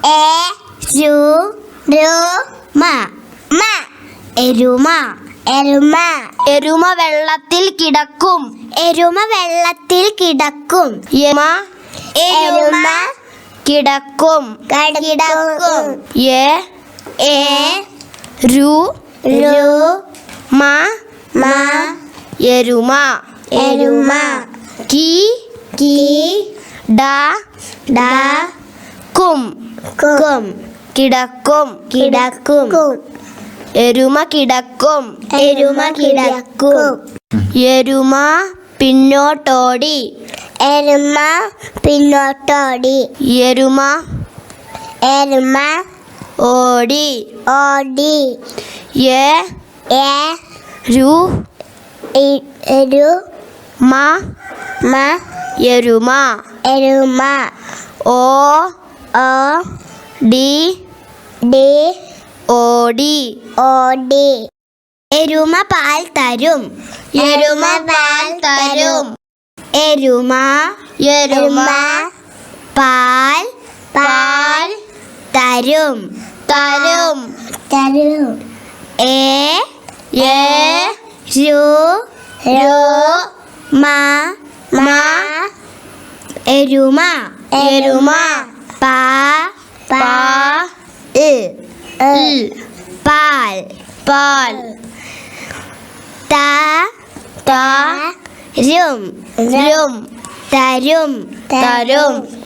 എരുമ എരുമ എരുമ എരുമ വെള്ളത്തിൽ കിടക്കും. എരുമ വെള്ളത്തിൽ കിടക്കും. എരുമ കിടക്കും. കിടക്കും. എരുമ എരുമ എരുമ കിടക്കും. കിടക്കും. കിടക്കും. എരുമ കിടക്കും. എരുമ കിടക്കും. എരുമ പിന്നോട്ടോടി. എരുമ പിന്നോട്ടോടി. എരുമ എരുമ ഓടി. ഓടി. എരുമ എരുമ എരുമ ഓടി. ഓടി. ഓടി. എരുമ പാൽ തരും. എരുമ പാൽ തരും. എരുമ എരുമ പാൽ പാൽ തരും. തരും. തരും. എരുമ എരുമ പാൽ പാൽ തരും. തരും. തരും.